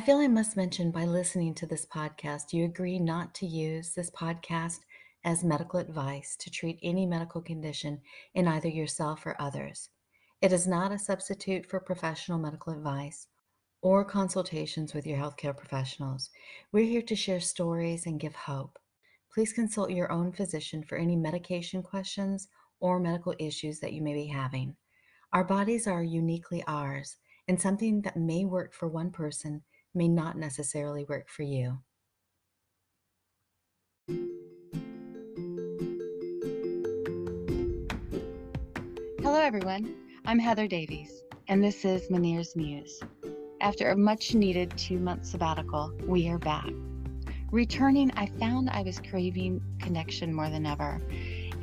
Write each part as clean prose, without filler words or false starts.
feel I must mention by listening to this podcast, you agree not to use this podcast as medical advice to treat any medical condition in either yourself or others. It is not a substitute for professional medical advice or consultations with your healthcare professionals. We're here to share stories and give hope. Please consult your own physician for any medication questions or medical issues that you may be having. Our bodies are uniquely ours, and something that may work for one person may not necessarily work for you. Hello everyone, I'm Heather Davies, and this is Manir's Muse. After a much-needed 2-month sabbatical, we are back. Returning, I found I was craving connection more than ever,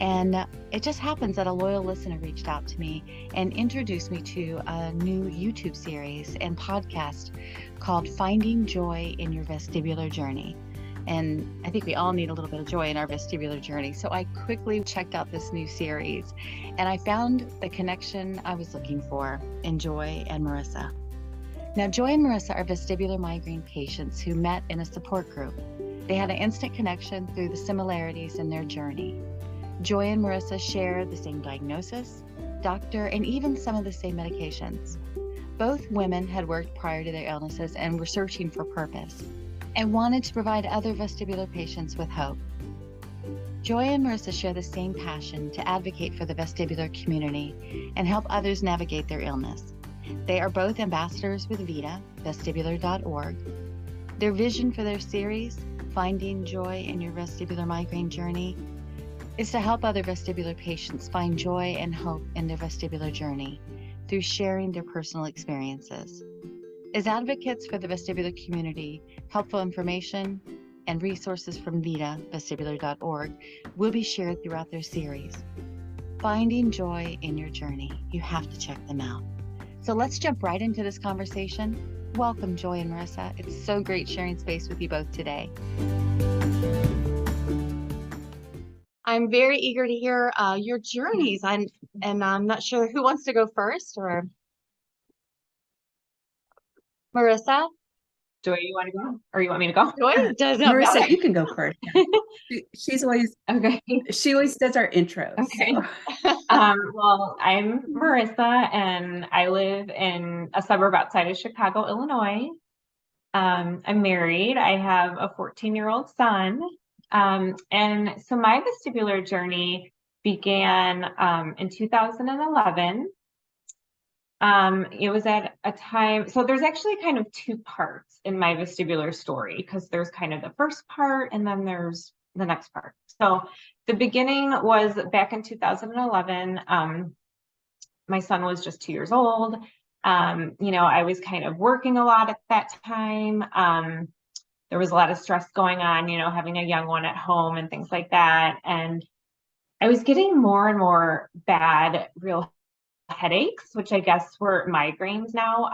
and it just happens that a loyal listener reached out to me and introduced me to a new YouTube series and podcast called Finding Joy in Your Vestibular Journey. And I think we all need a little bit of joy in our vestibular journey. So I quickly checked out this new series and I found the connection I was looking for in Joy and Marissa. Now, Joy and Marissa are vestibular migraine patients who met in a support group. They had an instant connection through the similarities in their journey. Joy and Marissa share the same diagnosis, doctor, and even some of the same medications. Both women had worked prior to their illnesses and were searching for purpose and wanted to provide other vestibular patients with hope. Joy and Marissa share the same passion to advocate for the vestibular community and help others navigate their illness. They are both ambassadors with VITA, vestibular.org. Their vision for their series, Finding Joy in Your Vestibular Migraine Journey, is to help other vestibular patients find joy and hope in their vestibular journey through sharing their personal experiences. As advocates for the vestibular community, helpful information and resources from VITA, vestibular.org, will be shared throughout their series. Finding joy in your journey. You have to check them out. So let's jump right into this conversation. Welcome, Joy and Marissa. It's so great sharing space with you both today. I'm very eager to hear your journeys, and I'm not sure who wants to go first, or Marissa? Joy, you want to go? Or you want me to go? Joy does not Marissa, matter. you can go first. She's always Okay. She always does our intros. Okay. So. Well, I'm Marissa, and I live in a suburb outside of Chicago, Illinois. I'm married. I have a 14-year-old son. And so my vestibular journey began in 2011. It was at a time, so there's actually kind of two parts in my vestibular story, because there's kind of the first part and then there's the next part. So the beginning was back in 2011. My son was just 2 years old. I was kind of working a lot at that time. There was a lot of stress going on, having a young one at home and things like that. And I was getting more and more bad, real headaches, which I guess were migraines now.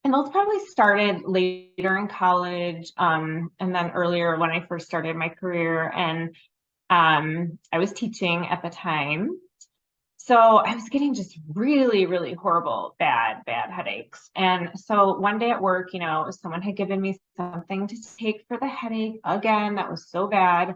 And those probably started later in college, and then earlier when I first started my career. And I was teaching at the time. So I was getting just really, really horrible, bad headaches. And so one day at work, someone had given me something to take for the headache. Again, that was so bad.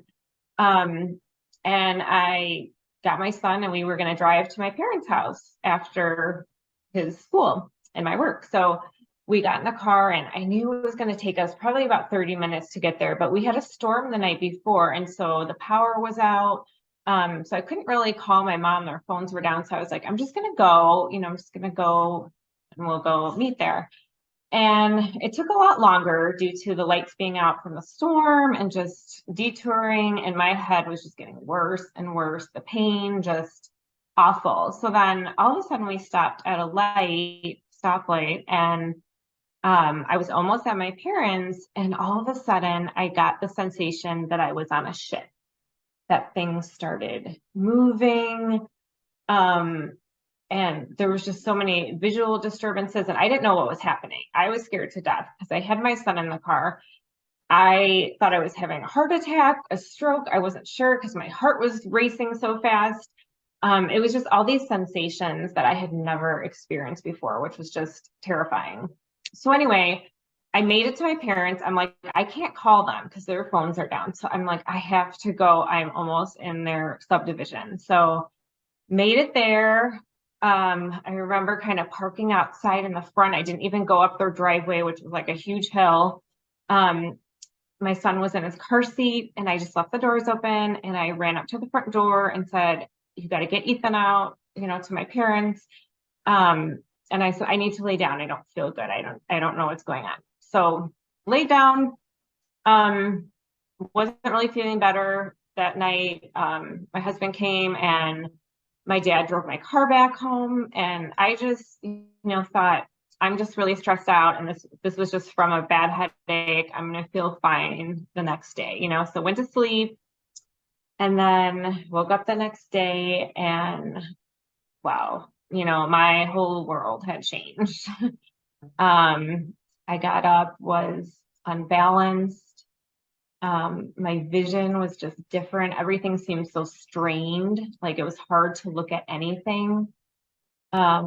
And I got my son and we were going to drive to my parents' house after his school and my work. So we got in the car and I knew it was going to take us probably about 30 minutes to get there, but we had a storm the night before. And so the power was out. So I couldn't really call my mom. Their phones were down. So I was like, I'm just going to go, I'm just going to go and we'll go meet there. And it took a lot longer due to the lights being out from the storm and just detouring. And my head was just getting worse and worse. The pain just awful. So then all of a sudden we stopped at a stoplight, and I was almost at my parents', and all of a sudden I got the sensation that I was on a ship, that things started moving. And there was just so many visual disturbances, and I didn't know what was happening. I was scared to death because I had my son in the car. I thought I was having a heart attack, a stroke. I wasn't sure because my heart was racing so fast. It was just all these sensations that I had never experienced before, which was just terrifying. So anyway, I made it to my parents. I'm like, I can't call them because their phones are down. So I'm like, I have to go. I'm almost in their subdivision. So made it there. I remember kind of parking outside in the front. I didn't even go up their driveway, which was like a huge hill. My son was in his car seat, and I just left the doors open, and I ran up to the front door and said, you got to get Ethan out, to my parents. And I said, I need to lay down. I don't feel good. I don't know what's going on. So laid down, wasn't really feeling better that night. My husband came, and my dad drove my car back home, and I just, thought, I'm just really stressed out, and this was just from a bad headache. I'm going to feel fine the next day, so went to sleep, and then woke up the next day, and wow, my whole world had changed. I got up, was unbalanced. My vision was just different. Everything seemed so strained, like it was hard to look at anything. I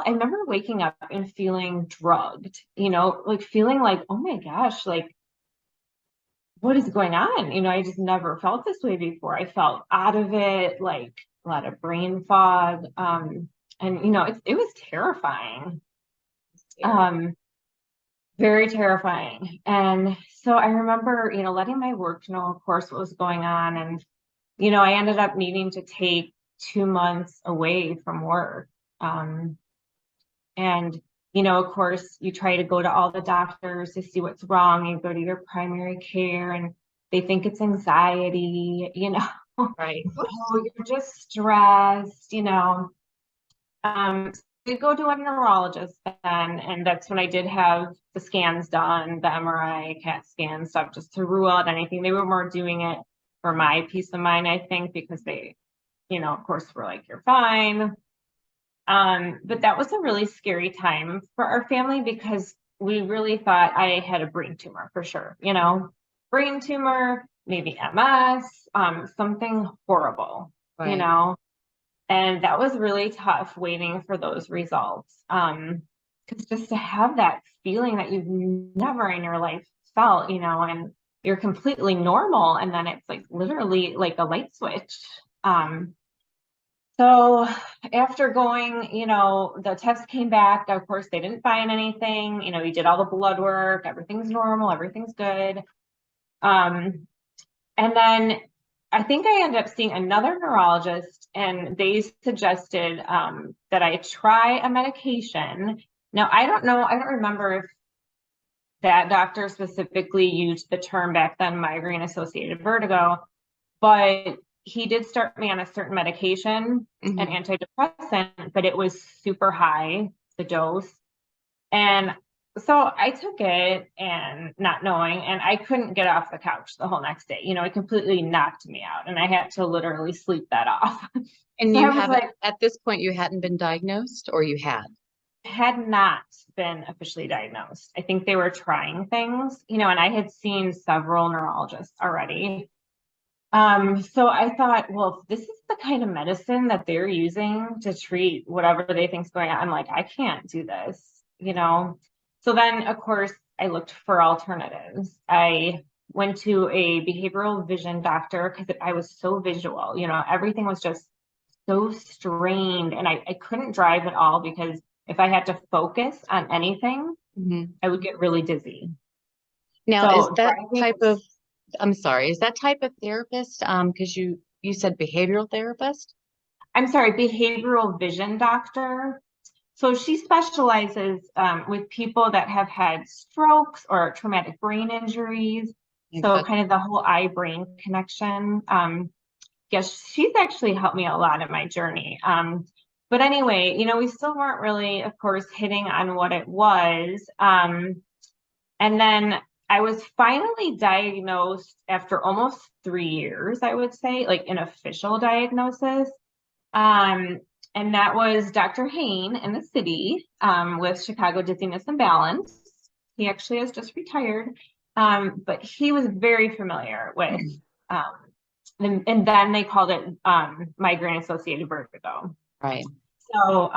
remember waking up and feeling drugged, like feeling like, oh my gosh, like what is going on? I just never felt this way before. I felt out of it, like a lot of brain fog. And it was terrifying. Very terrifying. And so I remember, letting my work know, of course, what was going on. And, I ended up needing to take 2 months away from work. And, of course, you try to go to all the doctors to see what's wrong. You go to your primary care, and they think it's anxiety, Right. oh, you're just stressed, we go to a neurologist then, and that's when I did have the scans done, the MRI, CAT scan stuff, just to rule out anything. They were more doing it for my peace of mind, I think, because they, of course, were like, you're fine. But that was a really scary time for our family because we really thought I had a brain tumor for sure, brain tumor, maybe MS, something horrible, Right. And that was really tough waiting for those results. Because just to have that feeling that you've never in your life felt, and you're completely normal, and then it's like literally like a light switch. So after going, the test came back. Of course, they didn't find anything. We did all the blood work. Everything's normal. Everything's good. And then I think I ended up seeing another neurologist, and they suggested that I try a medication. Now, I don't remember if that doctor specifically used the term back then, migraine-associated vertigo, but he did start me on a certain medication, an antidepressant, but it was super high, the dose. And so I took it, and not knowing, and I couldn't get off the couch the whole next day. It completely knocked me out, and I had to literally sleep that off. And So you I was haven't, like, at this point, you hadn't been diagnosed, or you had? had not been officially diagnosed. I think they were trying things, and I had seen several neurologists already. So I thought, well, if this is the kind of medicine that they're using to treat whatever they think's going on, I'm like, I can't do this, So then, of course, I looked for alternatives. I went to a behavioral vision doctor because I was so visual, everything was just so strained, and I couldn't drive at all because if I had to focus on anything, I would get really dizzy. Now, So is that driving type was- of, I'm sorry, is that type of therapist, because you said behavioral therapist? I'm sorry, behavioral vision doctor. So she specializes with people that have had strokes or traumatic brain injuries. So kind of the whole eye-brain connection. Yes, she's actually helped me a lot in my journey. But anyway, we still weren't really, of course, hitting on what it was. And then I was finally diagnosed after almost 3 years, I would say, like an official diagnosis. And that was Dr. Hain in the city with Chicago Dizziness and Balance. He actually has just retired, but he was very familiar with, and then they called it migraine-associated vertigo. Right. So,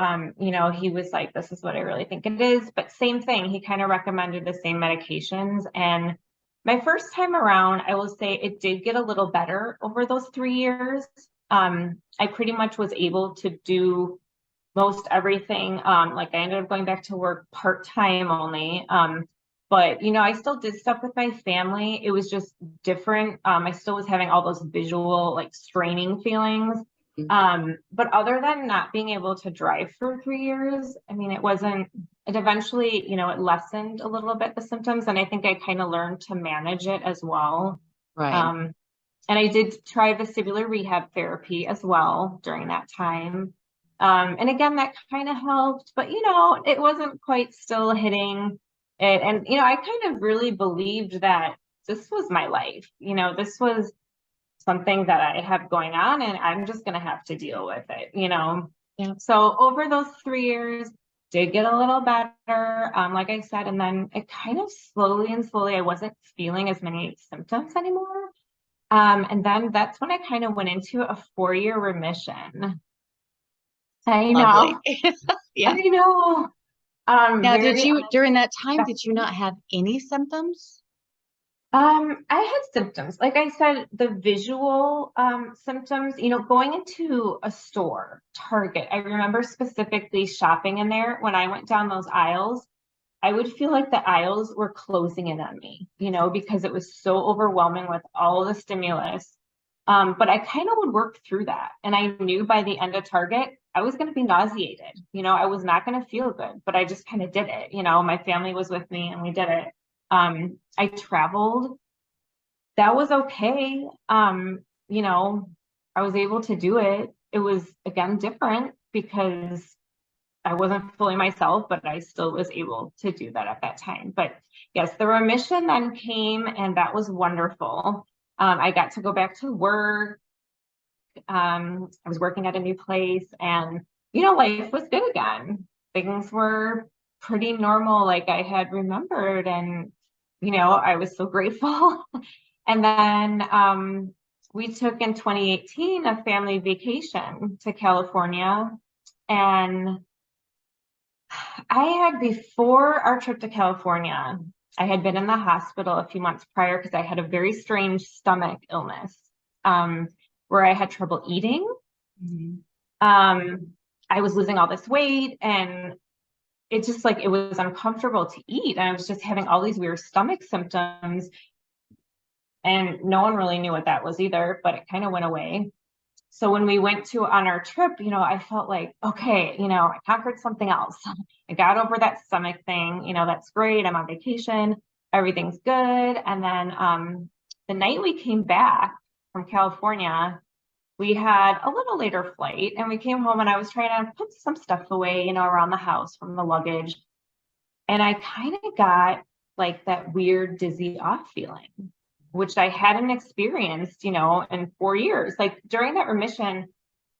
he was like, this is what I really think it is. But same thing, he kind of recommended the same medications. And my first time around, I will say it did get a little better over those 3 years. I pretty much was able to do most everything. Like I ended up going back to work part-time only. But I still did stuff with my family. It was just different. I still was having all those visual, like straining feelings. But other than not being able to drive for 3 years, I mean, it eventually, it lessened a little bit the symptoms. And I think I kind of learned to manage it as well. Right. And I did try vestibular rehab therapy as well during that time. And again, that kind of helped, but it wasn't quite still hitting it. And, I kind of really believed that this was my life. This was something that I have going on and I'm just going to have to deal with it, Yeah. So over those 3 years, did get a little better, like I said, and then it kind of slowly, I wasn't feeling as many symptoms anymore. And then that's when I kind of went into a 4-year remission. I know. Yeah. I know. Now, during that time, did you not have any symptoms? I had symptoms. Like I said, the visual symptoms, going into a store, Target, I remember specifically shopping in there. When I went down those aisles, I would feel like the aisles were closing in on me, because it was so overwhelming with all the stimulus. But I kind of would work through that. And I knew by the end of Target, I was going to be nauseated. I was not going to feel good, but I just kind of did it. My family was with me and we did it. I traveled. That was okay. I was able to do it. It was, again, different because I wasn't fully myself, but I still was able to do that at that time. But yes, the remission then came and that was wonderful. I got to go back to work. I was working at a new place and, life was good again. Things were pretty normal like I had remembered. And, I was so grateful. And then we took in 2018 a family vacation to California. And before our trip to California, I had been in the hospital a few months prior because I had a very strange stomach illness where I had trouble eating. I was losing all this weight and it just it was uncomfortable to eat. And I was just having all these weird stomach symptoms. And no one really knew what that was either, but it kind of went away. So when we went on our trip, I felt like, okay, I conquered something else. I got over that stomach thing, that's great. I'm on vacation. Everything's good. And then the night we came back from California, we had a little later flight and we came home and I was trying to put some stuff away, around the house from the luggage. And I kind of got that weird dizzy off feeling, which I hadn't experienced, in 4 years. During that remission,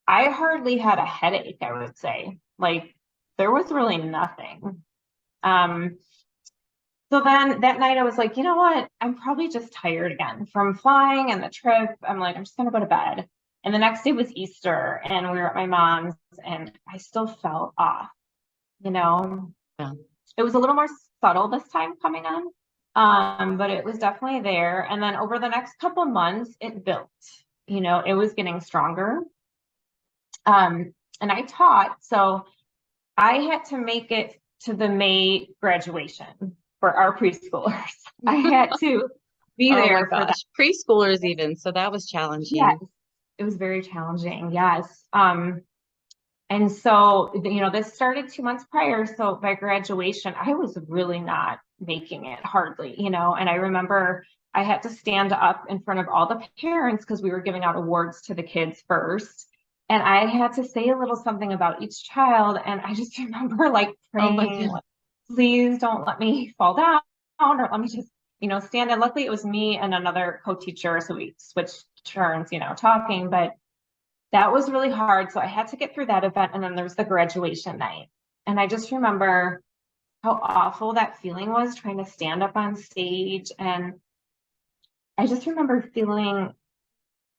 I hardly had a headache, I would say. There was really nothing. So then that night I was like, you know what? I'm probably just tired again from flying and the trip. I'm just going to go to bed. And the next day was Easter and we were at my mom's and I still felt off, Yeah. It was a little more subtle this time coming on. But it was definitely there. And then over the next couple of months, it built, it was getting stronger. And I taught, so I had to make it to the May graduation for our preschoolers. I had to be there for that. Preschoolers even, so that was challenging. Yes, it was very challenging, yes. And so, this started 2 months prior. So by graduation, I was really not making it hardly, and I remember I had to stand up in front of all the parents because we were giving out awards to the kids first. And I had to say a little something about each child. And I just remember praying, please don't let me fall down or let me just, stand. And luckily it was me and another co-teacher. So we switched turns, talking, but that was really hard. So I had to get through that event. And then there was the graduation night. And I just remember how awful that feeling was trying to stand up on stage. And I just remember feeling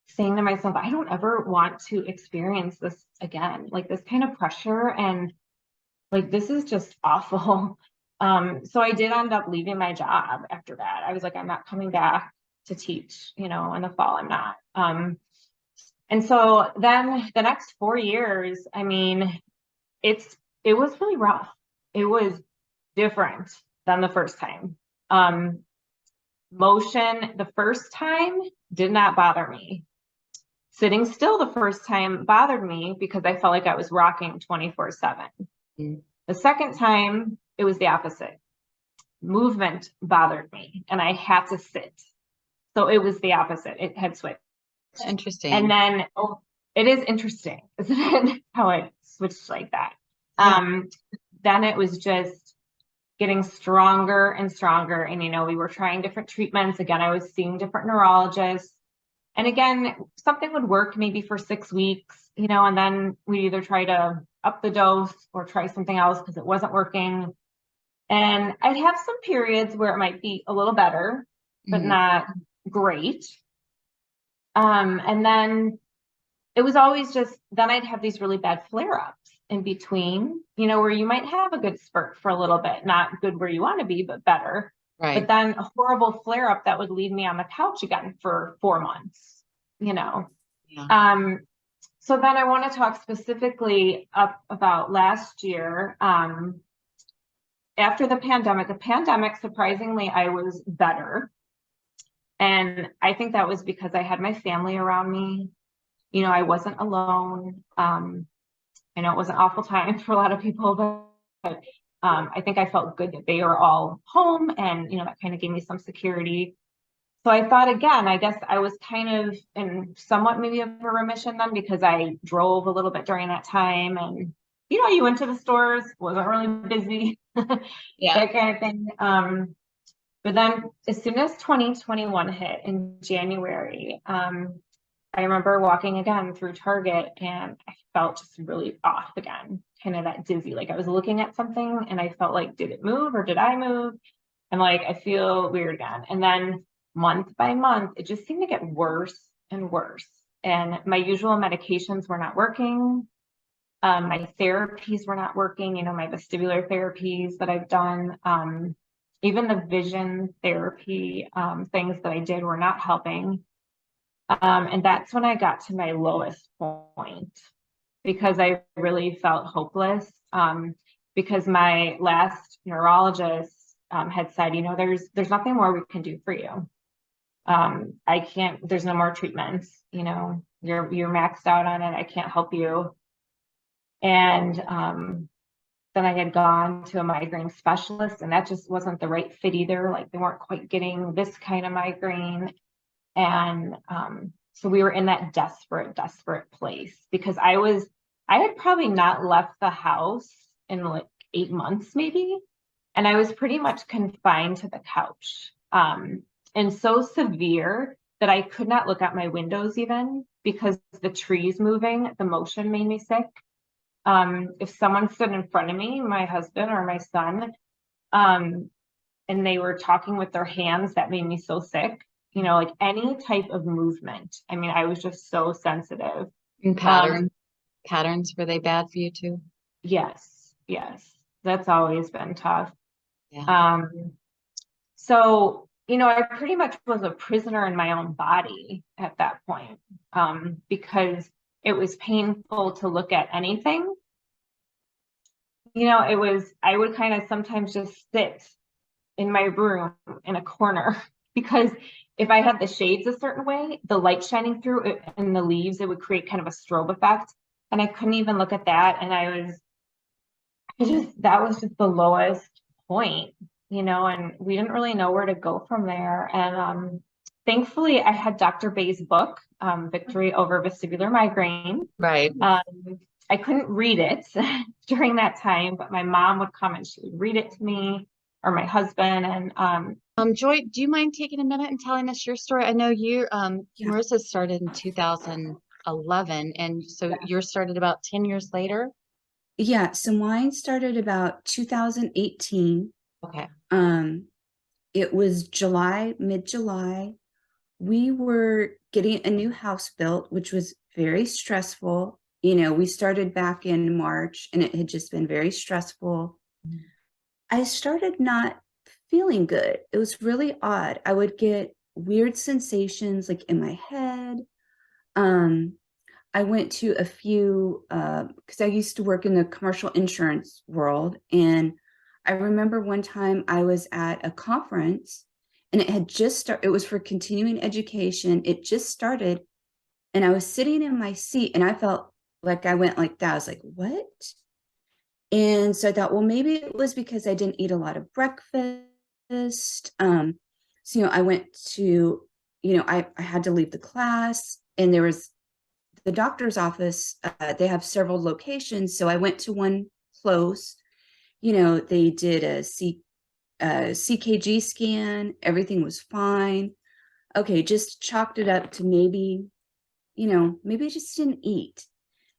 saying to myself, I don't ever want to experience this again, like this kind of pressure, and like, this is just awful. So I did end up leaving my job after that. I was like, I'm not coming back to teach, in the fall, I'm not. And so then the next 4 years, I mean, it was really rough. It was different than the first time. Motion the first time did not bother me. Sitting still the first time bothered me because I felt like I was rocking 24/7. The second time, it was the opposite. Movement bothered me and I had to sit. So it was the opposite. It had switched. Interesting. And then it is interesting, isn't it? How it switched like that. Yeah. Then it was just getting stronger and stronger. And, we were trying different treatments. Again, I was seeing different neurologists. And again, something would work maybe for 6 weeks, and then we either try to up the dose or try something else because it wasn't working. And I'd have some periods where it might be a little better, but not great. And then it was always just, then I'd have these really bad flare-ups in between, where you might have a good spurt for a little bit, not good where you want to be, but better. Right. But then a horrible flare-up that would leave me on the couch again for 4 months, Yeah. So then I want to talk specifically about last year. After the pandemic, surprisingly, I was better. And I think that was because I had my family around me. I wasn't alone. I know it was an awful time for a lot of people, but I think I felt good that they were all home, and, that kind of gave me some security. So I thought, again, I guess I was kind of in somewhat maybe of a remission then because I drove a little bit during that time, and, you went to the stores, wasn't really busy, that kind of thing. But then as soon as 2021 hit in January, I remember walking again through Target and I felt just really off again, kind of that dizzy. Like I was looking at something and I felt like, did it move or did I move? And like, I feel weird again. And then month by month, it just seemed to get worse and worse. And my usual medications were not working. My therapies were not working, my vestibular therapies that I've done. Even the vision therapy things that I did were not helping. And that's when I got to my lowest point because I really felt hopeless because my last neurologist had said, there's nothing more we can do for you. There's no more treatments, you're maxed out on it. I can't help you. And then I had gone to a migraine specialist and that just wasn't the right fit either. Like they weren't quite getting this kind of migraine. And so we were in that desperate place because I had probably not left the house in like 8 months maybe. And I was pretty much confined to the couch and so severe that I could not look out my windows even because the trees moving, the motion made me sick. If someone stood in front of me, my husband or my son, and they were talking with their hands, that made me so sick. Like any type of movement. I mean, I was just so sensitive. And patterns, were they bad for you too? Yes. That's always been tough. Yeah. So, I pretty much was a prisoner in my own body at that point, because it was painful to look at anything. I would kind of sometimes just sit in my room in a corner because if I had the shades a certain way, the light shining through it and the leaves, it would create kind of a strobe effect. And I couldn't even look at that. And that was just the lowest point, and we didn't really know where to go from there. And thankfully I had Dr. Bay's book, Victory Over Vestibular Migraine. Right. I couldn't read it during that time, but my mom would come and she would read it to me, or my husband. And Joy, do you mind taking a minute and telling us your story? I know you, Marissa started in 2011, and so yours started about 10 years later. Yeah, so mine started about 2018. Okay. It was mid-July. we were getting a new house built, which was very stressful. We started back in March and it had just been very stressful. I started not feeling good. It was really odd. I would get weird sensations like in my head. I went to a few, because I used to work in the commercial insurance world. And I remember one time I was at a conference and it had just started, it was for continuing education. It just started and I was sitting in my seat and I felt like I went like that. I was like, what? And so I thought, well, maybe it was because I didn't eat a lot of breakfast. So, I went to, I had to leave the class and there was the doctor's office. They have several locations. So I went to one close. They did a CKG scan. Everything was fine. Okay, just chalked it up to maybe I just didn't eat.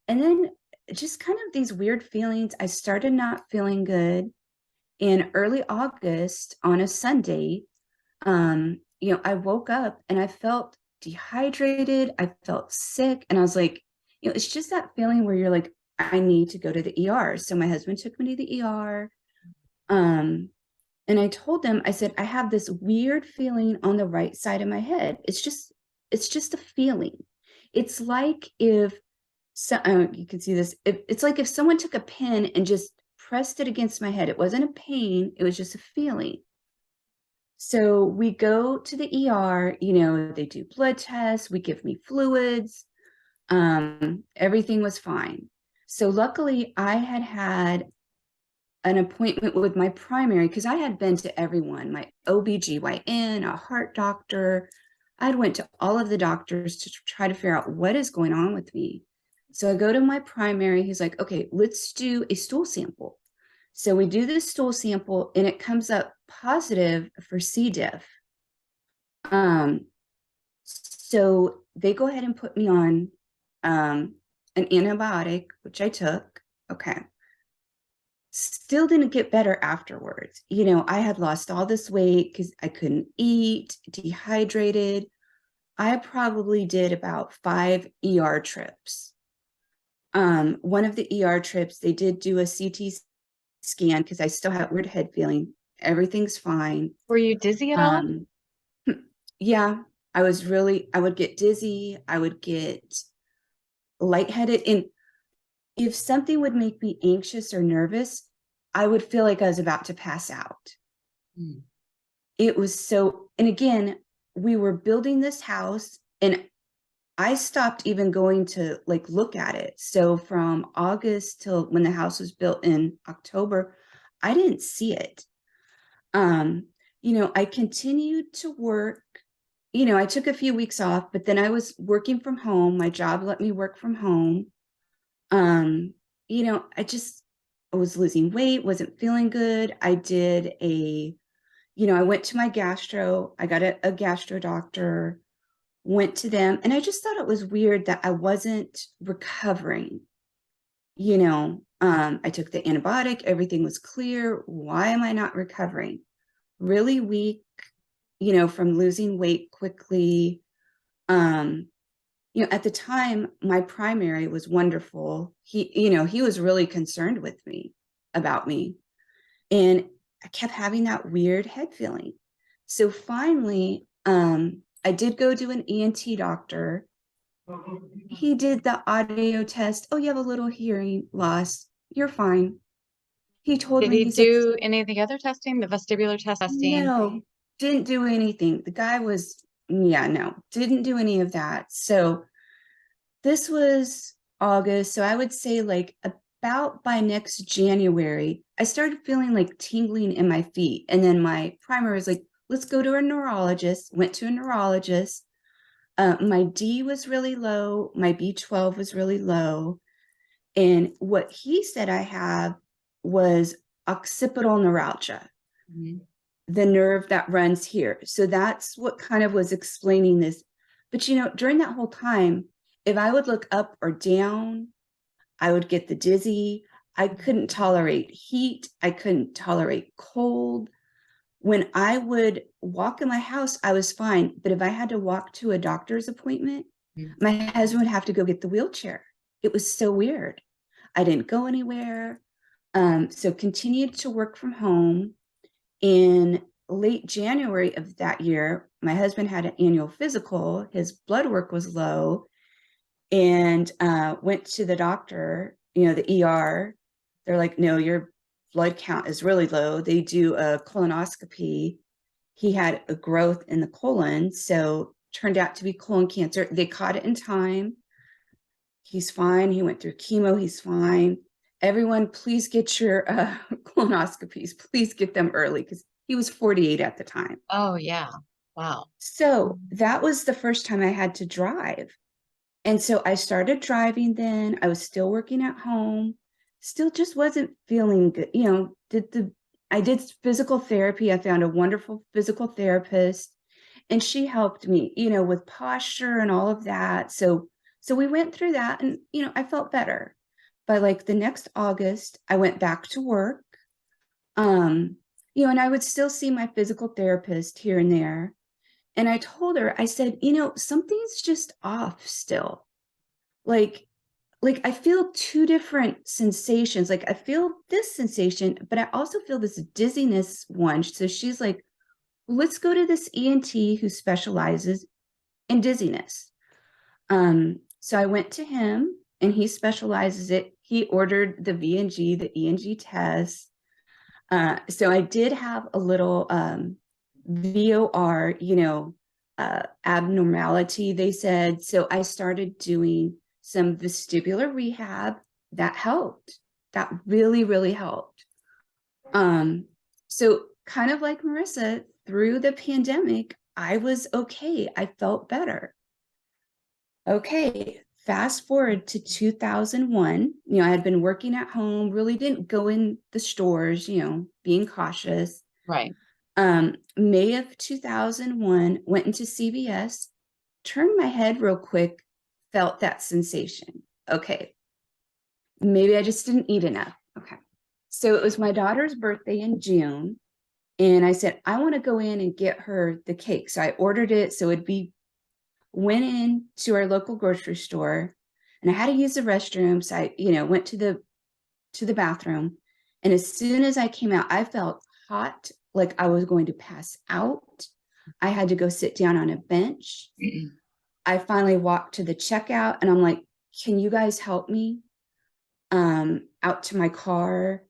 And then just kind of these weird feelings. I started not feeling good in early August on a Sunday. I woke up and I felt dehydrated. I felt sick. And I was like, it's just that feeling where you're like, I need to go to the ER. So my husband took me to the ER. And I told them, I said, I have this weird feeling on the right side of my head. It's just a feeling. It's like if you can see this. It's like if someone took a pin and just pressed it against my head. It wasn't a pain. It was just a feeling. So we go to the ER, they do blood tests, we give me fluids. Everything was fine. So luckily I had an appointment with my primary because I had been to everyone, my OBGYN, a heart doctor. I went to all of the doctors to try to figure out what is going on with me. So I go to my primary. He's like, okay, let's do a stool sample. So we do this stool sample and it comes up positive for C. diff. So they go ahead and put me on an antibiotic, which I took. Okay. Still didn't get better afterwards. I had lost all this weight because I couldn't eat, dehydrated. I probably did about 5 ER trips. One of the ER trips, they did do a CT scan because I still had weird head feeling. Everything's fine. Were you dizzy at all? Yeah, I would get dizzy. I would get lightheaded. And if something would make me anxious or nervous, I would feel like I was about to pass out. It was so, and again, we were building this house and I stopped even going to look at it. So from August till when the house was built in October, I didn't see it. I continued to work. I took a few weeks off, but then I was working from home. My job let me work from home. I was losing weight, wasn't feeling good. I went to my gastro. I got a gastro doctor, went to them, and I just thought it was weird that I wasn't recovering. I took the antibiotic, everything was clear. Why am I not recovering? Really weak, from losing weight quickly. At the time, my primary was wonderful. He was really concerned with me about me. And I kept having that weird head feeling. So finally, I did go to an ENT doctor. He did the audio test. Oh, you have a little hearing loss. You're fine. He told Did me, he he said, do any of the other testing, the vestibular testing? no, didn't do anything. The guy was, yeah, no, didn't do any of that. So this was August. So I would say about by next January, I started feeling like tingling in my feet. And then my primary was like, let's go to a neurologist. Went to a neurologist. My D was really low. My B12 was really low. And what he said I have was occipital neuralgia, the nerve that runs here. So that's what kind of was explaining this. But, during that whole time, if I would look up or down, I would get the dizzy. I couldn't tolerate heat. I couldn't tolerate cold. When I would walk in my house, I was fine. But if I had to walk to a doctor's appointment, my husband would have to go get the wheelchair. It was so weird. I didn't go anywhere. So continued to work from home. In late January of that year, my husband had an annual physical. His blood work was low, and went to the doctor, the ER. They're like, no, your blood count is really low. They do a colonoscopy. He had a growth in the colon, so turned out to be colon cancer. They caught it in time. He's fine. He went through chemo. He's fine. Everyone, please get your colonoscopies. Please get them early, because he was 48 at the time. Oh, yeah. Wow. So that was the first time I had to drive. And so I started driving then. I was still working at home, still just wasn't feeling good. I did physical therapy. I found a wonderful physical therapist, and she helped me, with posture and all of that. So we went through that, and, I felt better. By like the next August, I went back to work. And I would still see my physical therapist here and there. And I told her, I said, something's just off still. Like I feel two different sensations. Like I feel this sensation, but I also feel this dizziness one. So she's like, well, let's go to this ENT who specializes in dizziness. So I went to him, and he specializes it. He ordered the VNG, the ENG test. So I did have a little VOR, abnormality, they said. So I started doing some vestibular rehab. That helped. That really, really helped. So kind of like Marissa, through the pandemic, I was okay. I felt better. Okay, fast forward to 2001. I had been working at home, really didn't go in the stores, being cautious. Right. May of 2001, went into CVS, turned my head real quick, felt that sensation. Okay, maybe I just didn't eat enough. Okay, so it was my daughter's birthday in June, and I said, I want to go in and get her the cake. So I ordered it, so went in to our local grocery store, and I had to use the restroom. So I, went to the bathroom, and as soon as I came out, I felt hot, like I was going to pass out. I had to go sit down on a bench. I finally walked to the checkout, and I'm like, can you guys help me? Out to my car,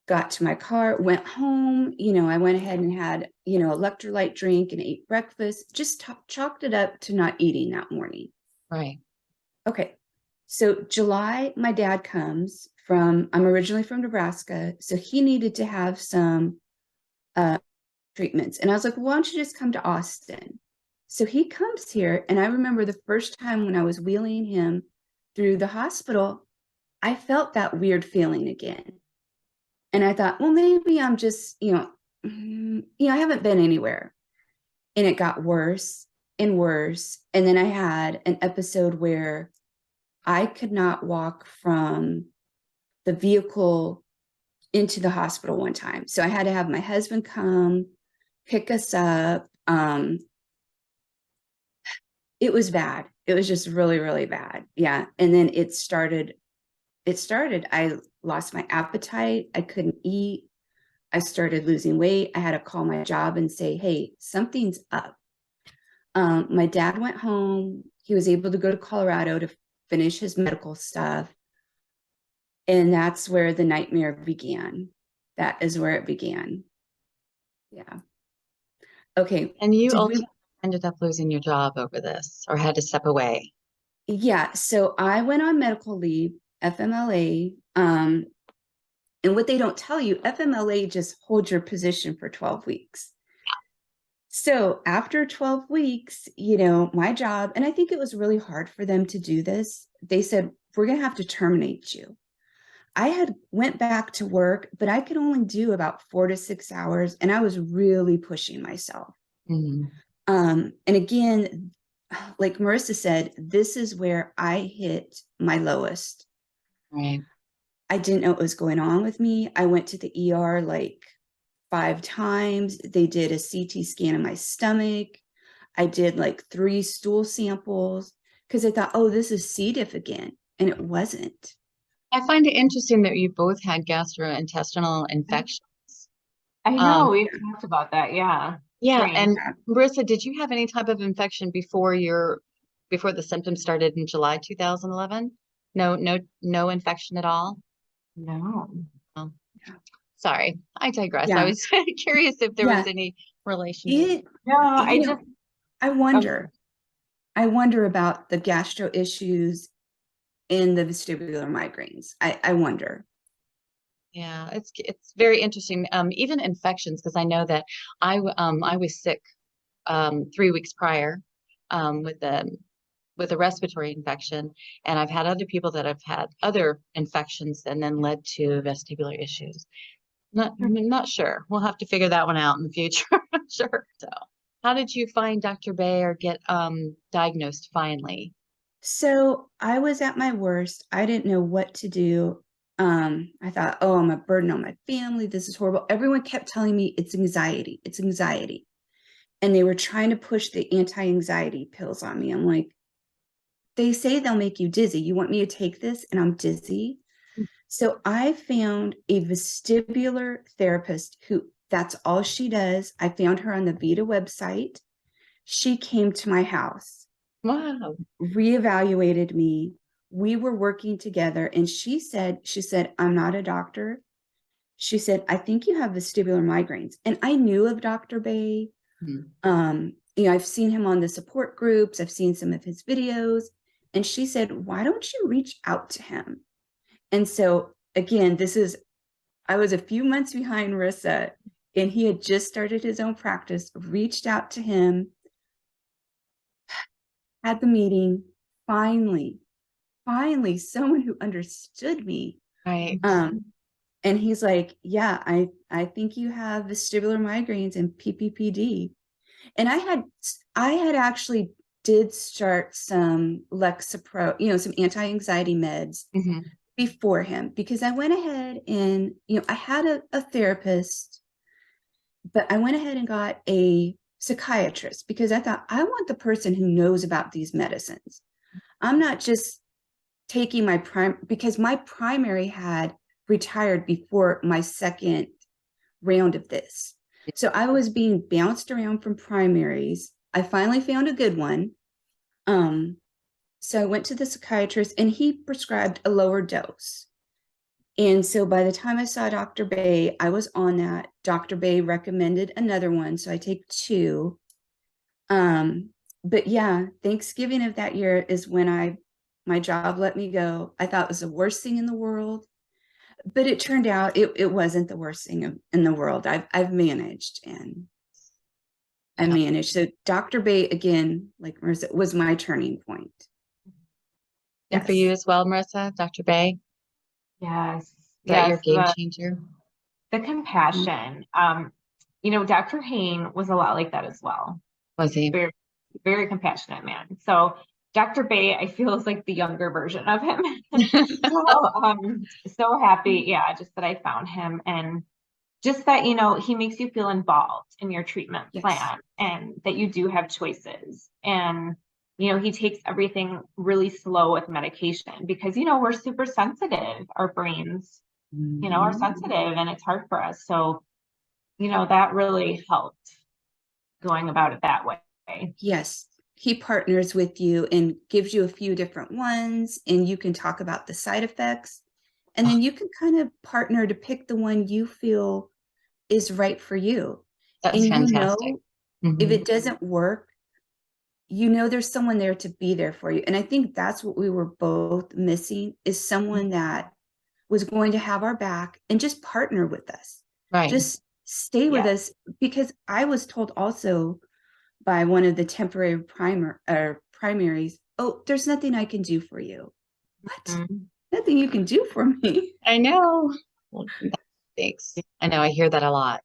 got to my car, went home. I went ahead and had, electrolyte drink and ate breakfast, just chalked it up to not eating that morning. Right. Okay. So July, my dad comes I'm originally from Nebraska. So he needed to have some treatments. And I was like, why don't you just come to Austin? So he comes here. And I remember the first time when I was wheeling him through the hospital, I felt that weird feeling again. And I thought, well, maybe I'm just, I haven't been anywhere. And it got worse and worse. And then I had an episode where I could not walk from the vehicle into the hospital one time. So I had to have my husband come pick us up. It was bad. It was just really, really bad. Yeah. And then it started. I lost my appetite. I couldn't eat. I started losing weight. I had to call my job and say, hey, something's up. My dad went home. He was able to go to Colorado to finish his medical stuff. And that's where the nightmare began. That is where it began. Yeah. Okay. And you ultimately ended up losing your job over this, or had to step away. Yeah. So I went on medical leave, FMLA. And what they don't tell you, FMLA just holds your position for 12 weeks. So after 12 weeks, my job, and I think it was really hard for them to do this. They said, we're going to have to terminate you. I had went back to work, but I could only do about 4 to 6 hours. And I was really pushing myself. Mm-hmm. And again, like Marissa said, this is where I hit my lowest. Right. I didn't know what was going on with me. I went to the ER like 5 times. They did a CT scan of my stomach. I did like 3 stool samples because I thought, oh, this is C. diff again. And it wasn't. I find it interesting that you both had gastrointestinal infections. I know, we've talked about that. Yeah. Yeah. Strange. And Marissa, did you have any type of infection before the symptoms started in July 2011? No infection at all? No. Oh, sorry, I digress. Yeah. I was curious if there was any relationship. No, I wonder about the gastro issues in the vestibular migraines. I wonder. Yeah, it's very interesting. Even infections, because I know that I was sick 3 weeks prior with a respiratory infection, and I've had other people that have had other infections and then led to vestibular issues. Not sure. We'll have to figure that one out in the future. I'm sure. So, how did you find Dr. Bay or get diagnosed finally? So I was at my worst. I didn't know what to do. I thought, oh, I'm a burden on my family. This is horrible. Everyone kept telling me it's anxiety. It's anxiety. And they were trying to push the anti-anxiety pills on me. I'm like, they say they'll make you dizzy. You want me to take this and I'm dizzy? So I found a vestibular therapist who that's all she does. I found her on the Vita website. She came to my house. Wow. Reevaluated me. We were working together and she said, I'm not a doctor. She said, I think you have vestibular migraines. And I knew of Dr. Bay. I've seen him on the support groups. I've seen some of his videos. And she said, why don't you reach out to him? And so again, I was a few months behind Marissa and he had just started his own practice, reached out to him, had the meeting, finally someone who understood me. Right. And he's like, yeah, I think you have vestibular migraines and PPPD. And I had actually did start some Lexapro, some anti-anxiety meds before him, because I went ahead and, I had a therapist, but I went ahead and got a psychiatrist because I thought I want the person who knows about these medicines. I'm not just taking because my primary had retired before my second round of this. So I was being bounced around from primaries. I finally found a good one. So I went to the psychiatrist and he prescribed a lower dose. And so by the time I saw Dr. Bay, I was on that. Dr. Bay recommended another one. So I take 2. But yeah, Thanksgiving of that year is when my job let me go. I thought it was the worst thing in the world, but it turned out it wasn't the worst thing in the world. I've managed and I managed. So Dr. Bay, again, like Marissa, was my turning point. And for you as well, Marissa, Dr. Bay? Yes. Is that your game changer? The compassion. Dr. Hain was a lot like that as well. Was he? Very, very compassionate man. So Dr. Bay, I feel, is like the younger version of him. So happy, just that I found him, and just that, he makes you feel involved in your treatment plan and that you do have choices. And, he takes everything really slow with medication because, we're super sensitive. Our brains, are sensitive and it's hard for us. So, that really helped going about it that way. Yes. He partners with you and gives you a few different ones, and you can talk about the side effects. And then you can kind of partner to pick the one you feel is right for you. That's fantastic. If it doesn't work, there's someone there to be there for you. And I think that's what we were both missing, is someone that was going to have our back and just partner with us. Right. Just stay with us, because I was told also by one of the temporary primaries, oh, there's nothing I can do for you. What? Nothing you can do for me. I know. Well, thanks. I know. I hear that a lot.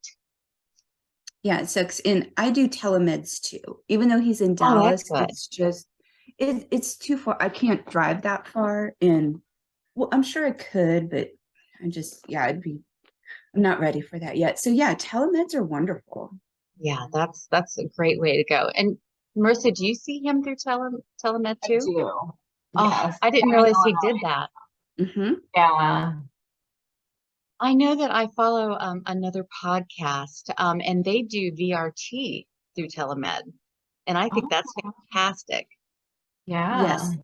Yeah. So, and I do telemeds too, even though he's in Dallas. It's just, it's too far. I can't drive that far. And well, I'm sure I could, but it'd be I'm not ready for that yet. So yeah, telemeds are wonderful. Yeah, that's a great way to go. And Marissa, do you see him through telemed I too? do. Oh, Yes. I didn't I'm in realize he did Illinois. that. Hmm. Yeah. I know that I follow another podcast, and they do VRT through telemed, and I think that's Oh, fantastic, yeah. Yes,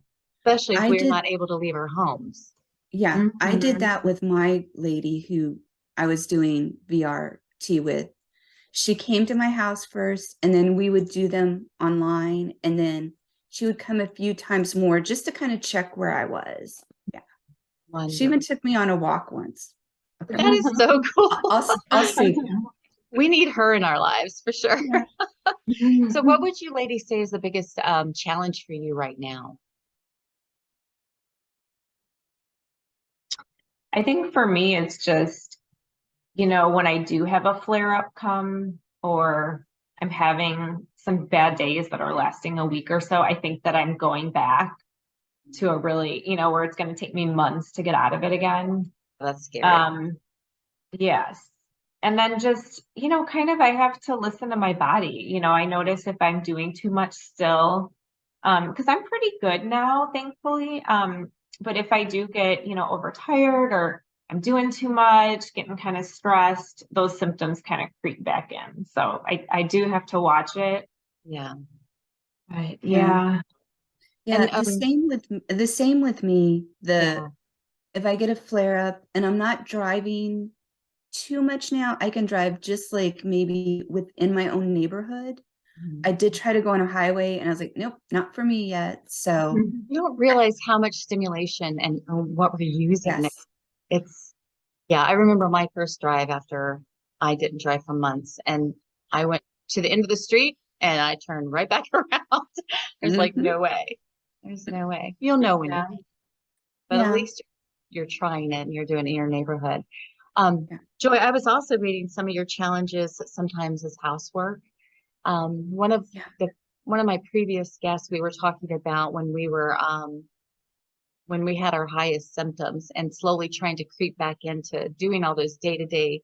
especially if I we're did. not able to leave our homes. Yeah, I did Mhm. that with my lady who I was doing VRT with. She came to my house first, and then we would do them online, and then she would come a few times more just to kind of check where I was. Yeah, she Wonderful. even took me on a walk once. Okay, That is so cool. I'll save you. We need her in our lives for sure. Yeah. So, what would you ladies say is the biggest challenge for you right now? I think for me, it's just, when I do have a flare up come or I'm having some bad days that are lasting a week or so, I think that I'm going back to a really, where it's going to take me months to get out of it again. That's scary. Yes. And then just, kind of I have to listen to my body. I notice if I'm doing too much still, because I'm pretty good now, thankfully. But if I do get, overtired or I'm doing too much, getting kind of stressed, those symptoms kind of creep back in. So I do have to watch it. Yeah. But Yeah. yeah. Yeah, And the same with me. yeah. If I get a flare up and I'm not driving too much now, I can drive just like maybe within my own neighborhood. I did try to go on a highway and I was like, nope, not for me yet. So You don't realize how much stimulation and what we're using. yes. It's, yeah, I remember my first drive after I didn't drive for months, and I went to the end of the street and I turned right back around. There's like Hmm. no way. There's no way. You'll know when you, Yeah. but at Yeah. least you're trying it and you're doing it in your neighborhood. Yeah. Joy, I was also reading some of your challenges sometimes as housework. Um, one of Yeah. the one of my previous guests, we were talking about when we had our highest symptoms and slowly trying to creep back into doing all those day-to-day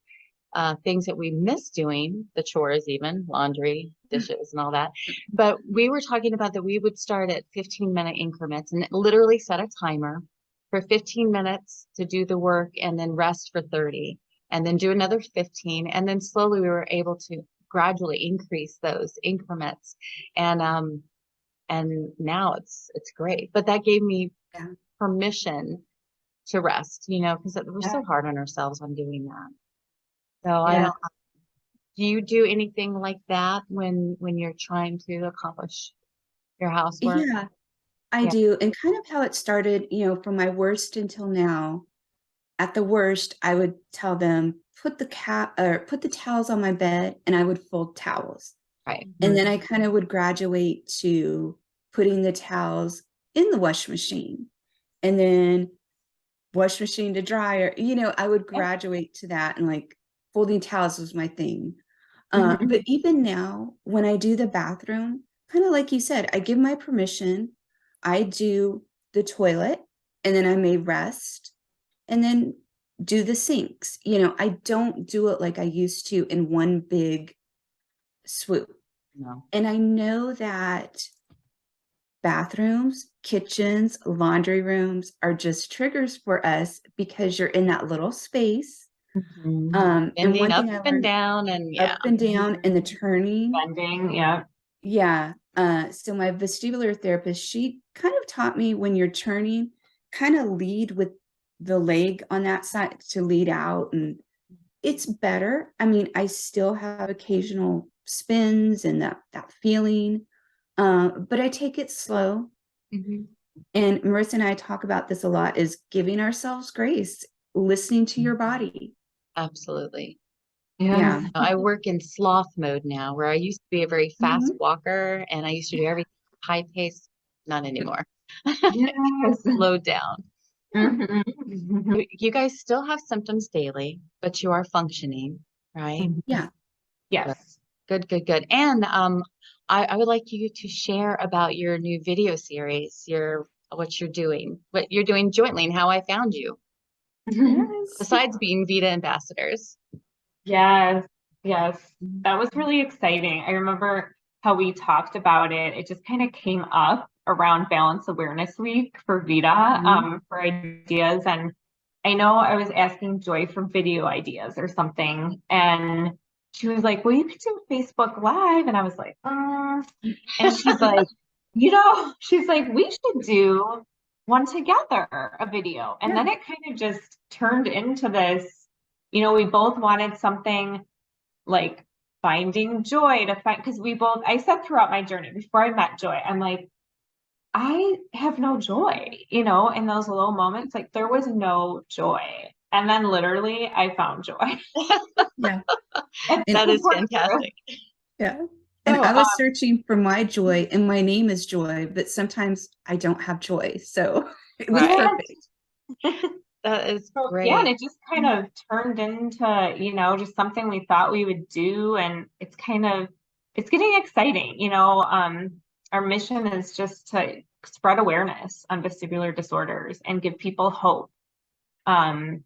things that we miss doing, the chores, even laundry, dishes, and all that. But we were talking about that we would start at 15-minute increments and literally set a timer for 15 minutes to do the work and then rest for 30 and then do another 15. And then slowly we were able to gradually increase those increments. And now it's great. But that gave me Yeah. permission to rest, because we're Yeah. so hard on ourselves on doing that. So I Yeah. don't, do you do anything like that when you're trying to accomplish your housework? Yeah, I Yeah, do. And kind of how it started, from my worst until now. At the worst, I would tell them, put the towels on my bed and I would fold towels. right. And then I kind of would graduate to putting the towels in the wash machine and then wash machine to dryer. I would Yeah. graduate to that, and like folding towels was my thing. But Mhm. even now, when I do the bathroom, kind of like you said, I give my permission. I do the toilet and then I may rest and then do the sinks. I don't do it like I used to in one big swoop. No. And I know that bathrooms, kitchens, laundry rooms are just triggers for us because you're in that little space. Mhm. And Bending one up thing I and learned, down and up yeah. and down and the turning. Bending. Yeah. Yeah. So my vestibular therapist, she kind of taught me when you're turning, kind of lead with the leg on that side to lead out. And it's better. I mean, I still have occasional spins and that feeling, but I take it slow. Mhm. And Marissa and I talk about this a lot, is giving ourselves grace, listening to your body. Absolutely. Yes. Yeah. I work in sloth mode now, where I used to be a very fast Mhm. walker and I used to do everything high pace. Not anymore. Yes. Slowed down. Mhm. You guys still have symptoms daily, but you are functioning, right? Yeah. Yes. Good, good, good. And I would like you to share about your new video series, what you're doing jointly, and how I found you. Yes. besides being Vita ambassadors. Yes, yes. That was really exciting. I remember how we talked about it. It just kind of came up around Balance Awareness Week for Vita, for ideas. And I know I was asking Joy for video ideas or something, and she was like, "Well, you could do Facebook Live." And I was like, And she's like, she's like, "We should do one together, a video." And then it kind of just turned into this, we both wanted something like finding joy to find, because I said throughout my journey before I met Joy, I'm like, I have no joy, in those low moments. Like there was no joy. And then literally I found joy. Yeah. That is fantastic. Yeah. And So, I was searching for my joy, and my name is Joy, but sometimes I don't have joy. So it was Right. perfect. That is great. yeah, and it just kind of turned into, just something we thought we would do. And it's getting exciting. Our mission is just to spread awareness on vestibular disorders and give people hope. And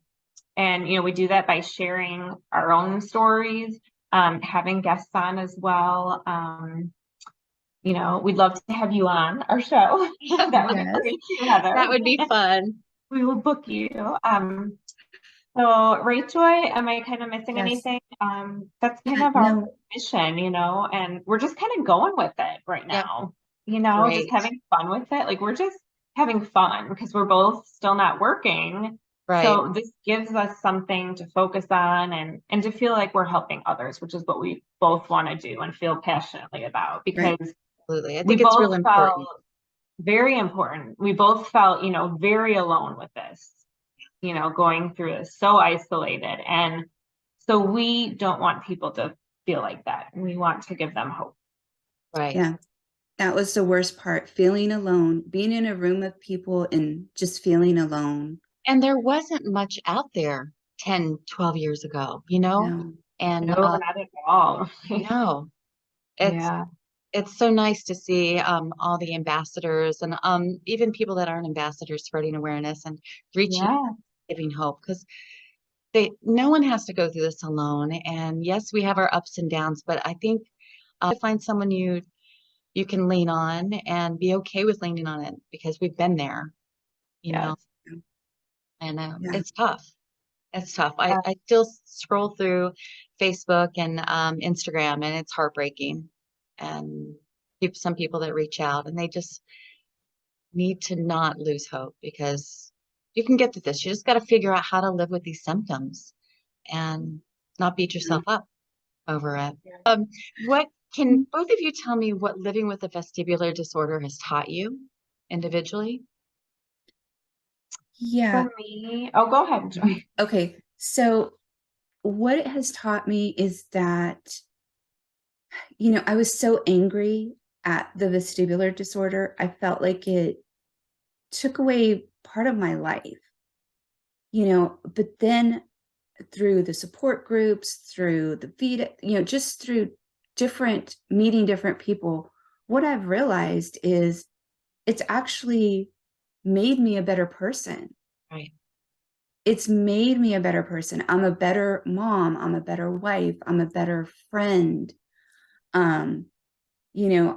we do that by sharing our own stories, having guests on as well. We'd love to have you on our show. That would be great too, Heather. That would be fun. We will book you. So, right, Joy, am I kind of missing anything? That's kind of our mission, and we're just kind of going with it right now, just having fun with it. Like we're just having fun because we're both still not working. Right. So this gives us something to focus on and to feel like we're helping others, which is what we both want to do and feel passionately about, because absolutely. I think it's really important. Very important. We both felt, very alone with this, going through this, so isolated. And so we don't want people to feel like that. We want to give them hope. Right. Yeah. That was the worst part, feeling alone, being in a room of people and just feeling alone. And there wasn't much out there 10, 12 years ago, No. And no, not at all. No. It's so nice to see all the ambassadors and even people that aren't ambassadors spreading awareness and reaching out, giving hope, because no one has to go through this alone. And yes, we have our ups and downs, but I think to find someone you can lean on and be okay with leaning on it, because we've been there, you know. And it's tough. It's tough. I still scroll through Facebook and Instagram, and it's heartbreaking. And some people that reach out, and they just need to not lose hope, because you can get through this. You just got to figure out how to live with these symptoms and not beat yourself up over it. What can both of you tell me what living with a vestibular disorder has taught you individually? Yeah. For me, go ahead, Joy. Okay. So what it has taught me is that, I was so angry at the vestibular disorder. I felt like it took away part of my life, but then through the support groups, through the Vita, just through meeting different people, what I've realized is it's actually made me a better person. Right. It's made me a better person. I'm a better mom. I'm a better wife. I'm a better friend.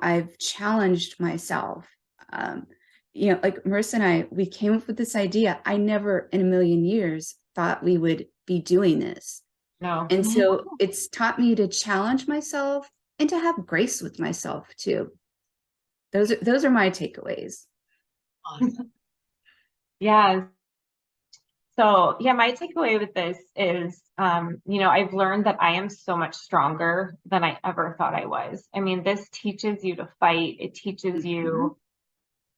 I've challenged myself. Like Marissa and I, we came up with this idea. I never in a million years thought we would be doing this. No. And so it's taught me to challenge myself and to have grace with myself too. Those are my takeaways. Awesome. Yeah. So my takeaway with this is, I've learned that I am so much stronger than I ever thought I was. I mean, this teaches you to fight. It teaches you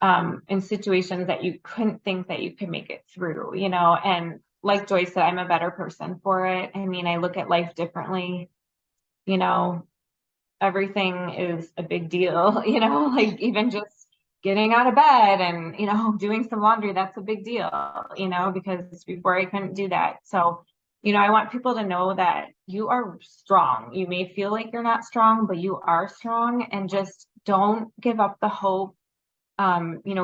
in situations that you couldn't think that you could make it through, and like Joyce said, I'm a better person for it. I mean, I look at life differently, everything is a big deal, like even just getting out of bed and, doing some laundry, that's a big deal, because before I couldn't do that. So, I want people to know that you are strong. You may feel like you're not strong, but you are strong, and just don't give up the hope.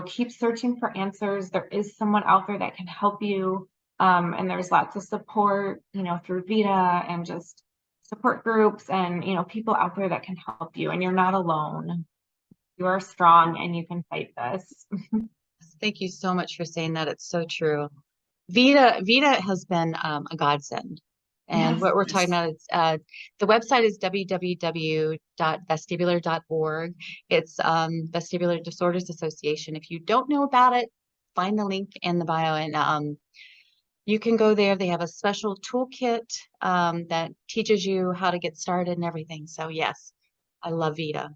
Keep searching for answers. There is someone out there that can help you. And there's lots of support, through Vita and just support groups and, people out there that can help you, and you're not alone. You are strong and you can fight this. Thank you so much for saying that. It's so true. Vita has been a godsend. And Yes. what we're talking about is the website is www.vestibular.org. It's Vestibular Disorders Association. If you don't know about it, find the link in the bio, and you can go there. They have a special toolkit that teaches you how to get started and everything. So yes, I love Vita.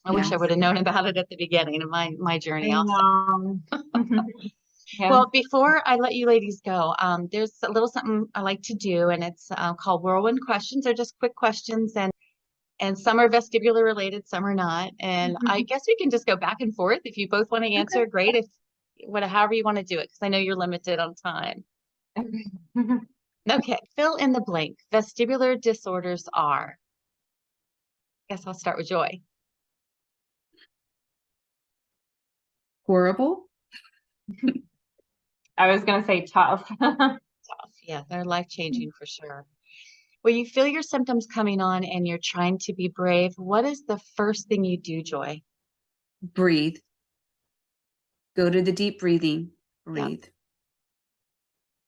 I wish I would have known about it at the beginning of my journey I also. know. Yeah. Well, before I let you ladies go, there's a little something I like to do, and it's called Whirlwind Questions. They're just quick questions, and some are vestibular related, some are not. And I guess we can just go back and forth. If you both want to answer, great. If however you want to do it, because I know you're limited on time. Okay, fill in the blank. Vestibular disorders are. I guess I'll start with Joy. Horrible. I was going to say tough. Tough. Yeah, they're life-changing for sure. When you feel your symptoms coming on and you're trying to be brave, what is the first thing you do, Joy? Breathe. Go to the deep breathing. Breathe. Yeah.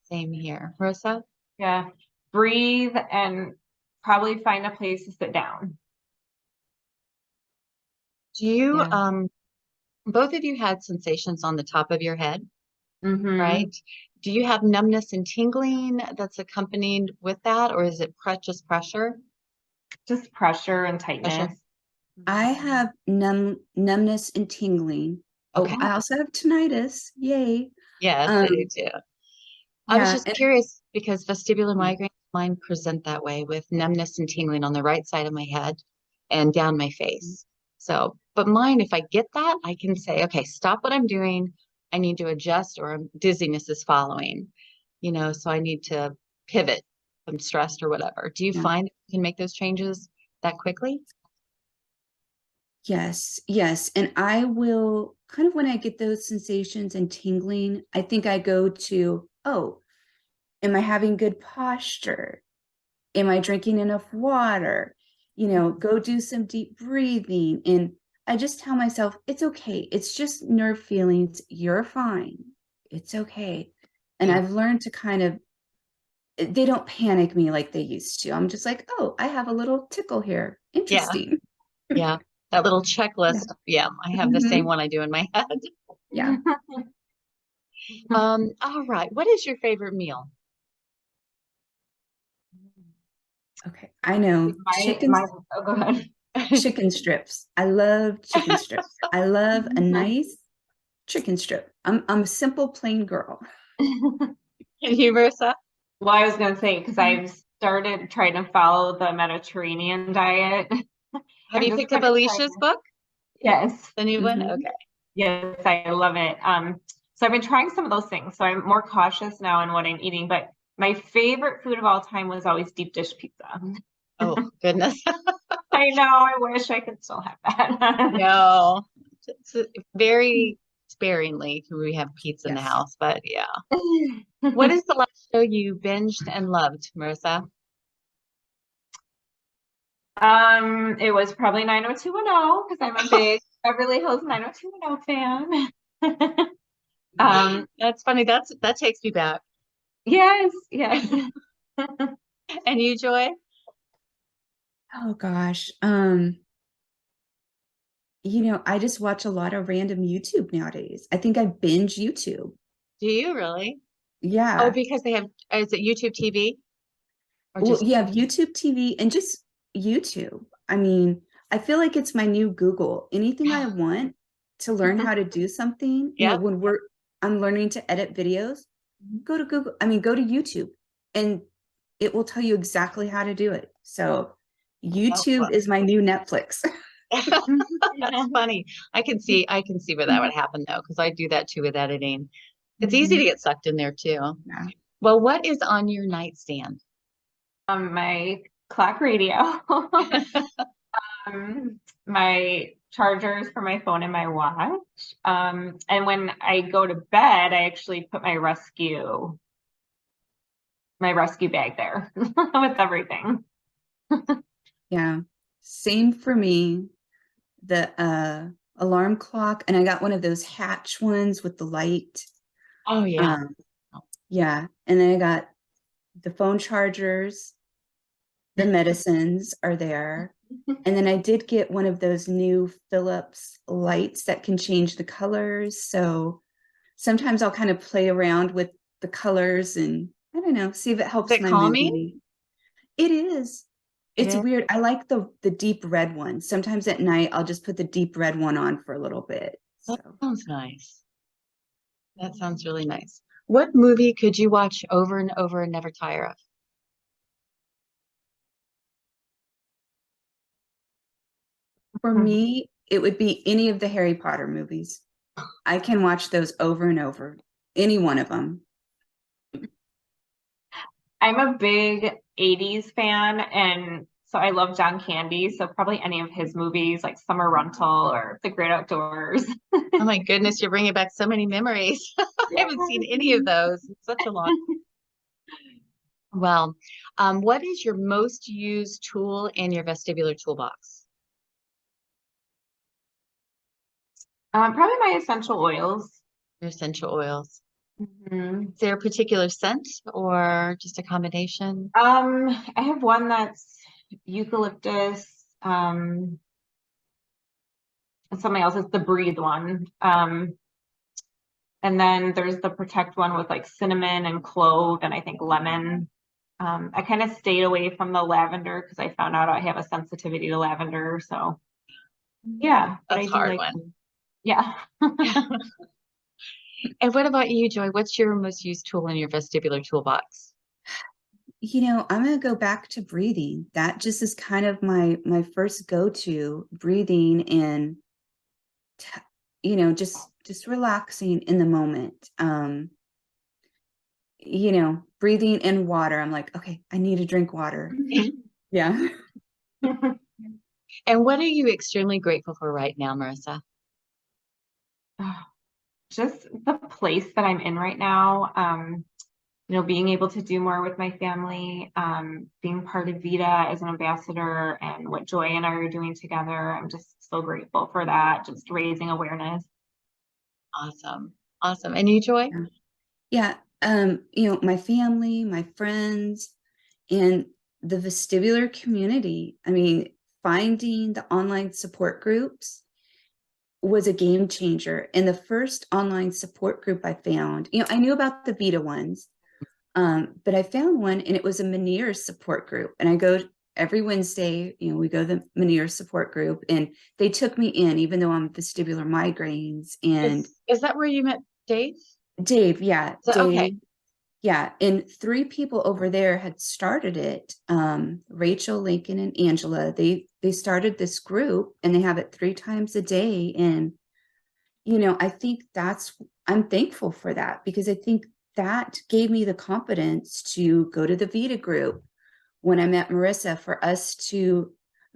Same here. Marissa? Yeah. Breathe and probably find a place to sit down. Do you, both of you had sensations on the top of your head, right? Do you have numbness and tingling that's accompanied with that, or is it just pressure? Just pressure and tightness. Pressure. I have numbness and tingling. Okay. Oh, I also have tinnitus. Yay. Yes, I do too. I was just curious because vestibular migraine, mine present that way with numbness and tingling on the right side of my head and down my face. So, but mine, if I get that, I can say, okay, stop what I'm doing. I need to adjust, or dizziness is following, so I need to pivot. I'm stressed or whatever. Do you find you can make those changes that quickly? Yes, yes. And I will kind of, when I get those sensations and tingling, I think I go to, oh, am I having good posture? Am I drinking enough water? Go do some deep breathing. And I just tell myself, it's okay. It's just nerve feelings. You're fine. It's okay. And I've learned to kind of, they don't panic me like they used to. I'm just like, oh, I have a little tickle here. Interesting. Yeah. That little checklist. Yeah. I have the same one I do in my head. Yeah. All right. What is your favorite meal? Okay. I know. Go ahead. Chicken strips. I love chicken strips. I love a nice chicken strip. I'm a simple, plain girl. And you, Marissa? Well, I was going to say, because I've started trying to follow the Mediterranean diet. Have you picked up Alicia's book? Yes. The new one? Okay. Yes, I love it. So I've been trying some of those things. So I'm more cautious now in what I'm eating. But my favorite food of all time was always deep dish pizza. Oh, goodness. I know. I wish I could still have that. No. It's very sparingly can we have pizza in the house, but yeah. What is the last show you binged and loved, Marissa? It was probably 90210 because I'm a big Beverly Hills 90210 fan. That's funny. That takes me back. Yes. And you, Joy? Oh gosh. I just watch a lot of random YouTube nowadays. I think I binge YouTube. Do you really? Yeah. Oh, because they have, is it YouTube TV? Or well, you have YouTube TV and just YouTube. I mean, I feel like it's my new Google. Anything I want to learn how to do something, when I'm learning to edit videos, go to Google. I mean, go to YouTube and it will tell you exactly how to do it. So YouTube is my new Netflix. That's funny. I can see where that would happen though, because I do that too with editing. It's easy to get sucked in there too. Yeah. Well, what is on your nightstand? My clock radio, my chargers for my phone and my watch. And when I go to bed, I actually put my rescue my rescue bag there with everything. Yeah. Same for me. The alarm clock, and I got one of those hatch ones with the light. Oh, yeah. Yeah. And then I got the phone chargers, the medicines are there. And then I did get one of those new Philips lights that can change the colors. So sometimes I'll kind of play around with the colors and I don't know, see if it helps Is it my mood. calming? It is. It It's is? weird. I like the deep red one. Sometimes at night I'll just put the deep red one on for a little bit. That So sounds nice. That sounds really nice. What movie could you watch over and over and never tire of? for me, it would be any of the Harry Potter movies. I can watch those over and over, any one of them. I'm a big 80s fan, and so I love John Candy. So probably any of his movies like Summer Rental or The Great Outdoors. Oh my goodness, you're bringing back so many memories. I haven't seen any of those in such a long. Well, what is your most used tool in your vestibular toolbox? Probably my essential oils. Your essential oils. Mhm. Is there a particular scent or just a combination? I have one that's eucalyptus. And something else is the breathe one. And then there's the protect one with like cinnamon and clove and I think lemon. I kind of stayed away from the lavender because I found out I have a sensitivity to lavender. So yeah, but I That's do a hard like one. them. Yeah. And what about you, Joy? What's your most used tool in your vestibular toolbox? I'm going to go back to breathing. That just is kind of my first go-to, breathing and just relaxing in the moment. Breathing in water. I'm like, okay, I need to drink water. Yeah. And what are you extremely grateful for right now, Marissa? Just the place that I'm in right now. Being able to do more with my family, being part of Vita as an ambassador and what Joy and I are doing together. I'm just so grateful for that, just raising awareness. Awesome. Awesome. And you, Joy? Yeah. My family, my friends, and the vestibular community. I mean, finding the online support groups was a game changer. And the first online support group I found, I knew about the Vita ones, but I found one and it was a Meniere's support group. And I go every Wednesday, we go to the Meniere's support group and they took me in, even though I'm vestibular migraines. And Is that where you met Dave? Dave, yeah, Dave. Okay. Yeah, and 3 people over there had started it. Rachel, Lincoln, and Angela. They started this group and they have it 3 times a day. And I think I'm thankful for that because I think that gave me the confidence to go to the Vita group when I met Marissa for us to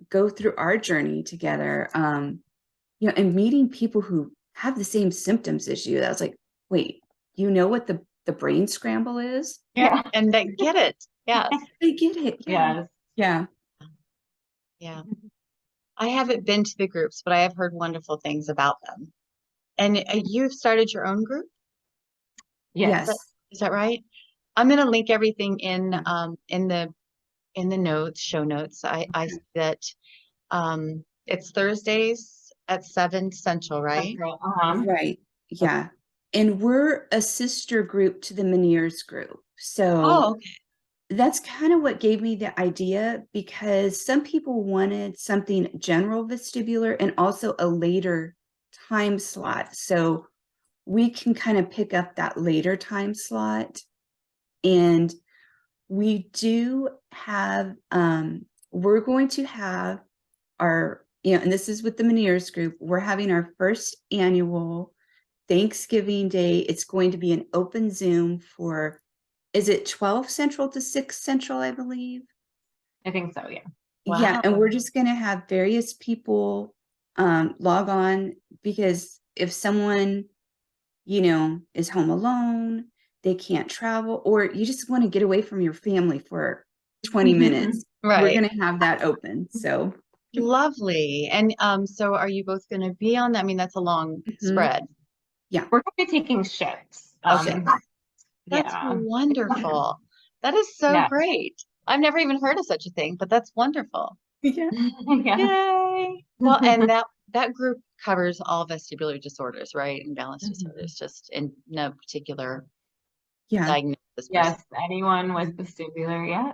go through our journey together. And meeting people who have the same symptoms as you. I was like, wait, you know what the brain scramble is? Yeah. And they get it. Yes. They get it. Yeah. Yes. Yeah. Yeah. I haven't been to the groups, but I have heard wonderful things about them. And you've started your own group? Yes. Is that right? I'm going to link everything in the show notes. I see that it's Thursdays at 7 Central, right? Right. Yeah. And we're a sister group to the Meniere's group. So Oh, okay. that's kind of what gave me the idea because some people wanted something general vestibular and also a later time slot. So we can kind of pick up that later time slot. And we do have, we're going to have our, and this is with the Meniere's group, we're having our first annual Thanksgiving Day. It's going to be an open Zoom for, is it 12 Central to 6 Central, I believe? I think so, yeah. Yeah, Wow. and we're just going to have various people log on because if someone, is home alone, they can't travel, or you just want to get away from your family for 20 minutes, we're Right. going to have that open. So Lovely. And so are you both going to be on that? I mean, that's a long spread. yeah. We're going to be taking shifts. Okay. That's Yeah. wonderful. That is so Yeah. great. I've never even heard of such a thing, but that's wonderful. Yeah. Yeah. Yay. Well, and that group covers all vestibular disorders, right? And balance disorders, just in no particular Yeah. diagnosis. Yes, anyone with vestibular, yeah.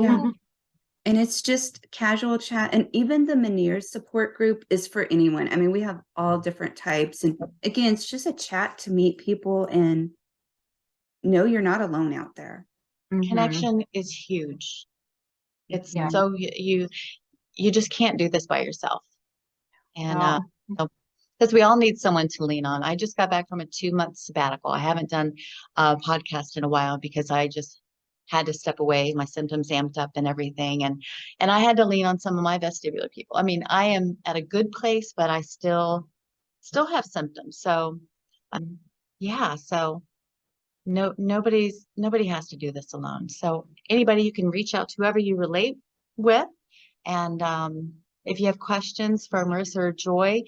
Yeah. And it's just casual chat. And even the Meniere's support group is for anyone. I mean, we have all different types. And again, it's just a chat to meet people and know you're not alone out there. Connection is huge. It's Yeah. so you just can't do this by yourself. And No. because we all need someone to lean on. I just got back from a 2-month sabbatical. I haven't done a podcast in a while because I just had to step away. My symptoms amped up and everything. And I had to lean on some of my vestibular people. I mean, I am at a good place, but I still have symptoms. So yeah, so nobody has to do this alone. So anybody, you can reach out to whoever you relate with. And if you have questions for Marissa or Joy,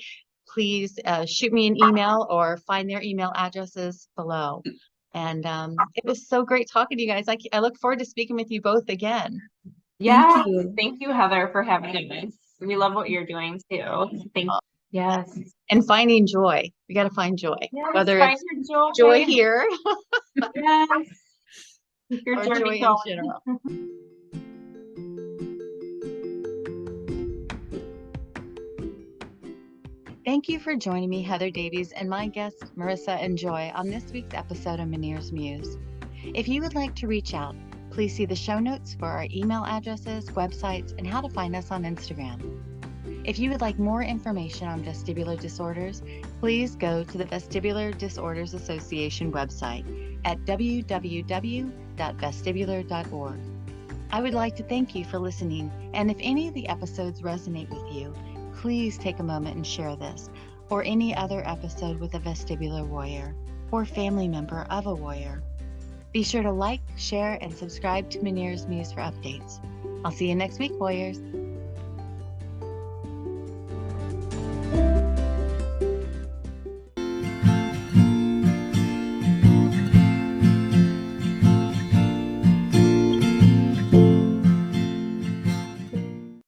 please shoot me an email or find their email addresses below. And it was so great talking to you guys. I look forward to speaking with you both again. Yeah. you. Thank you, Heather, for having us. We love what you're doing too. Yes. And finding joy. We got to find joy. Yes, Whether find it's your joy here Yes. Your or journey joy in going. general. Thank you for joining me, Heather Davies, and my guests, Marissa and Joy, on this week's episode of Meniere's Muse. If you would like to reach out, please see the show notes for our email addresses, websites, and how to find us on Instagram. If you would like more information on vestibular disorders, please go to the Vestibular Disorders Association website at www.vestibular.org. I would like to thank you for listening, and if any of the episodes resonate with you, please take a moment and share this or any other episode with a vestibular warrior or family member of a warrior. Be sure to like, share, and subscribe to Meniere's Muse for updates. I'll see you next week, warriors.